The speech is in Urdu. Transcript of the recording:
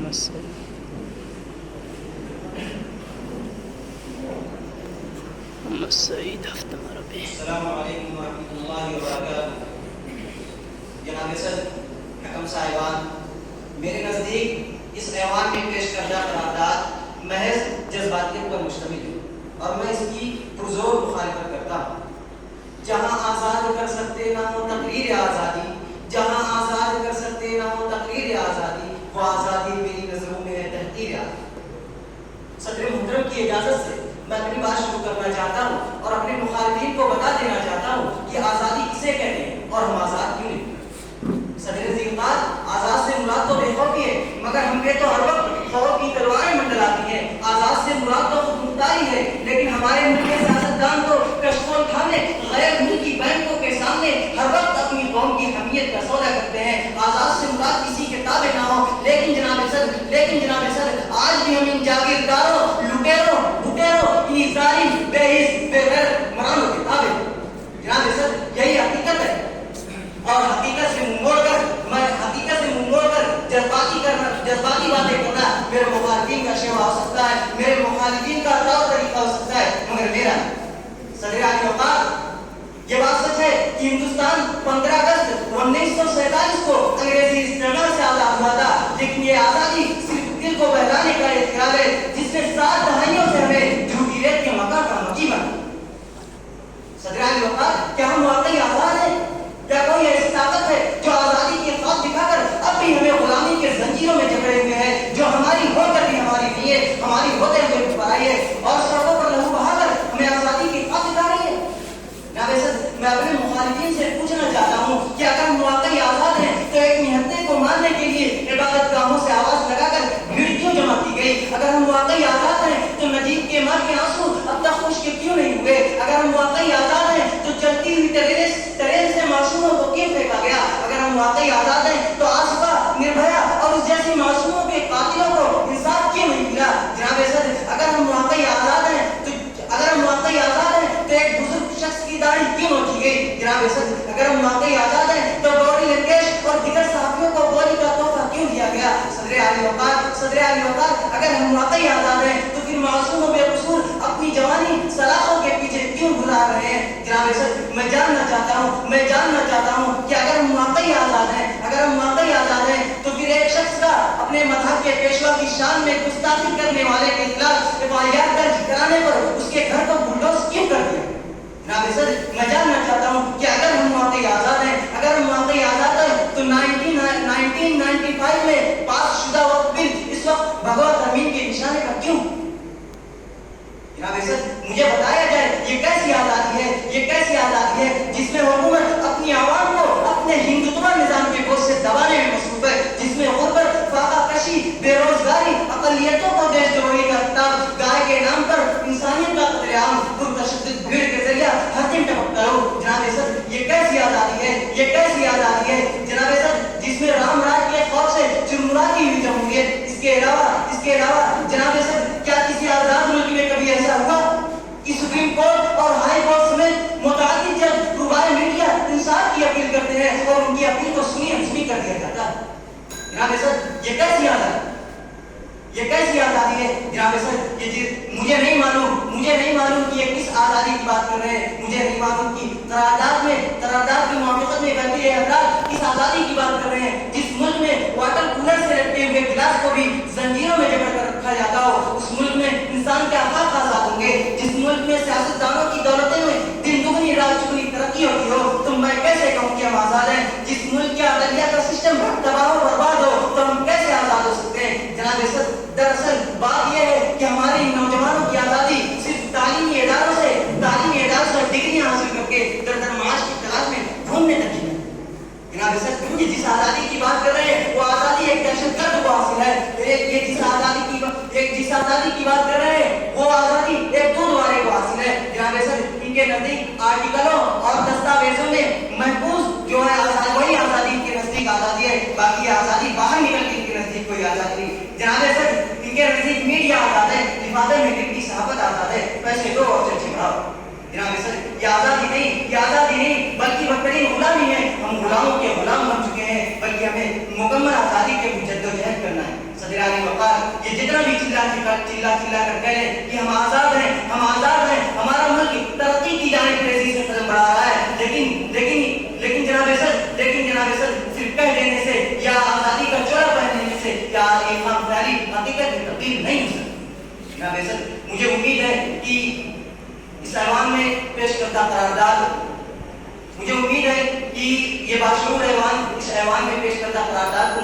محمد سعید ہفتہ عربی. السلام علیکم ورحمۃ اللہ وبرکاتہ. جناب صدر حکم صاحبان، میرے نزدیک اس ایوان میں پیش کردہ قرارداد محض جذباتیت پر مشتمل ہے اور میں اس کی پرزور مخالفت کرتا ہوں. جہاں آزاد کر سکتے نہ ہو تقریر آزادی، جہاں آزاد کر سکتے نہ ہو تقریر آزادی، وہ آزادی میری نظروں میں ہے تحقیر آزادی. صدر محترم کی اجازت سے میں اپنی بات شروع کرنا چاہتا ہوں اور اپنے مخالفین کو بتا دینا چاہتا ہوں کہ آزادی کسے کہتے ہیں اور ہم آزاد کیوں نہیں. صدر ذیقار، آزاد سے مراد تو بے خوفی ہے، مگر ہم پہ تو ہر وقت خوف کی تلواریں منڈلاتی ہیں. آزاد سے مراد تو خود مختاری ہے، لیکن ہمارے ملک کے سیاستدان تو کشکول کھانے غیر ملکی بینکوں کے سامنے ہر وقت اپنی قوم کی حمیت کا سودا کرتے ہیں. آزاد سے مراد کسی کے تابع نہ ہو، لیکن جناب صدر آج بھی ہم ان جاگیرداروں، لٹیروں، انہی ظالم، بے حس، بے غیرت مرانوں کے تابع. جناب صدر یہی حقیقت ہے اور حقیقت سے منہ موڑ کر جذباتی باتیں کرنا میرے مخالفین کا شیوا ہو سکتا ہے، میرے مخالفین کا طور طریقہ ہو سکتا ہے، مگر میرا صدر عالی وقار یہ بات سچ ہے کہ ہندوستان 15 اگست 1947 کو انگریزی استعمار سے آزاد ہوا تھا، لیکن یہ آزادی صرف دل کو بہلانے کا ایک خیال ہے جس نے 7 دہائیوں سے ہمیں جھوٹی ریت کے مکان کا مکی بنا. صدر عالی وقار، کیا ہم واقعی آزاد ہیں؟ کیا کوئی ایسی طاقت ہے جو آزادی کے خواب دکھا کر اب بھی ہمیں غلامی کے زنجیروں میں جکڑے ہوئے ہے، جو ہماری ہو کر بھی ہماری نہیں ہے، ہماری ہوتے ہوئے پرائی ہے اور سڑکوں پر لہو بہا کر ہمیں آزادی کی خواب دکھا رہی ہے؟ جناب صدر، میں اپنے مخالفین سے پوچھنا چاہتا ہوں کہ اگر ہم واقعی آزاد ہیں تو ایک نہتے کو ماننے کے لیے عبادت گاہوں سے آواز لگا کر بھیڑ کیوں جمع کی گئی؟ اگر ہم واقعی آزاد ہیں تو نجیب کے ماں کے آنسو اب تک خشک کیوں نہیں ہوئے؟ اگر ہم واقعی آزاد ہیں تو چلتی ہوئی ٹرین سے معصوموں کو کیوں پھینکا گیا؟ اگر ہم واقعی آزاد ہیں تو آصفہ، نربھیا اور اس جیسی معصوموں کے قاتلوں کو انصاف کیوں نہیں ملا؟ جناب صدر، اگر ہم واقعی آزاد ہیں تو ایک بزرگ شخص کی داڑھی کیوں نوچی گئی؟ جناب صدر، اگر ہم واقعی آزاد ہیں تو گوری لنکیش اور دیگر صحافیوں کو گولی کا تحفہ کیوں دیا گیا؟ صدر عالی وقار، اگر ہم واقعی آزاد ہیں تو پھر معصوموں بے قصور اپنی جوانی سلاخوں کے پیچھے کیوں بھلا رہے ہیں؟ جناب صدر، میں جاننا چاہتا ہوں کہ اگر ہم واقعی آزاد ہیں تو پھر ایک شخص کا اپنے مذہب کے پیشوا کی شان میں گستاخی کرنے والے کے خلاف FIR درج کرانے پر اس کے گھر کو بلڈوز کیوں کر دیا؟ جناب صدر، میں جاننا چاہتا ہوں کہ اگر ہم واقعی آزاد ہیں تو 1995 میں پاس شدہ وقت بل اس وقت بھگوت امین کے نشانے پر کیوں؟ جناب صدر، مجھے بتایا جائے یہ کیسی آزادی ہے جس میں حکومت اپنی عوام کو اپنے ہندوتوا نظام کے بوجھ سے دبانے میں مصروف ہے، جس میں غربت، فاقہ کشی، بے روزگاری، اقلیتوں کو دیش دروہی کا خطاب، گائے کے نام پر انسانیت کا قتل عام، پرتشدد بھیڑ کے ذریعہ ہر دن ٹپکتا رہو. جناب صدر، یہ کیسی آزادی ہے جناب صدر جس میں رام راج کے خوف سے چرمراتی ہوئی جمہوریت؟ اس کے علاوہ جناب صدر، کیا کسی آزاد ملک میں کبھی ایسا ہوا کہ سپریم کورٹ اور ہائی کورٹ سمیت متعدد جج قربان میڈیا انصاف کی اپیل کرتے ہیں اور ان کی اپیل کو سنی انسنی کر دیا جاتا ہے؟ جناب صدر، یہ کیسی آزادی ہے جناب صدر؟ مجھے نہیں معلوم کہ یہ کس آزادی کی بات کر رہے ہیں، مجھے نہیں معلوم کہ قرارداد کی موافقت میں کرتے ہیں افراد کس آزادی کی بات کر رہے ہیں جس ملک میں واٹر کولر سے لپٹے ہوئے گلاس کو بھی زنجیروں میں جکڑ کر رکھا جاتا ہو. اس ملک میں انسان کے حقوق آزاد ہوں گے، جس ملک میں سیاستدانوں کی دولتیں میں دن دگنی رات چگنی ترقی ہوتی ہو. تم میں کیسے کہوں کہ ہم آزاد ہیں؟ جس ملک کے عدلیہ کا سسٹم تباہ و برباد ہو تو ہم کیسے آزاد ہو سکتے ہیں؟ جناب صدر، دراصل بات یہ ہے کہ ہماری نوجوانوں کی آزادی صرف تعلیمی اداروں سے ڈگریاں حاصل کر کے در معاش کی تلاش میں ڈھونڈنے تک ہی ہے. جناب صدر، یہ جس آزادی کی بات کر رہے ہیں وہ آزادی ایک دہشت گرد کو حاصل ہے. جس آزادی کی بات کر رہے ہیں وہ آزادی ایک دودھ والے کو حاصل ہے. جناب صدر، ان کے نزدیک آرٹیکلوں اور دستاویزوں میں محفوظ جو ہے وہی آزادی کے نزدیک آزادی ہے، باقی آزادی باہر نکل کے ان کے نزدیک کوئی آزادی نہیں. جناب صدر، ان کے نزدیک میڈیا آزاد ہے، لفافے میں لکھی صحافت آزاد ہے، پیسے دو اور چرچے بڑھاؤ. جناب صدر، یہ آزادی نہیں بلکہ بدترین غلامی ہے. ہم غلاموں کے غلام بن چکے ہیں، بلکہ ہمیں مکمل آزادی کے جدوجہد کرنا ہے. صدر گرامی وقار یہ جتنا بھی چلا کر کہہ لیں کہ ہم آزاد ہیں ہمارا ملک ترقی کی جانب تیزی سے قدم بڑھا رہا ہے لیکن جناب صدر صرف کہہ دینے سے یا آزادی کا چولا پہننے سے یا ایک خامخیالی حقیقت میں تبدیل نہیں ہو سکتی. جناب صدر مجھے امید ہے کہ اس ایوان میں پیش کردہ قرارداد مجھے امید ہے کہ یہ باشعور ایوان اس ایوان میں پیش کردہ قرارداد کو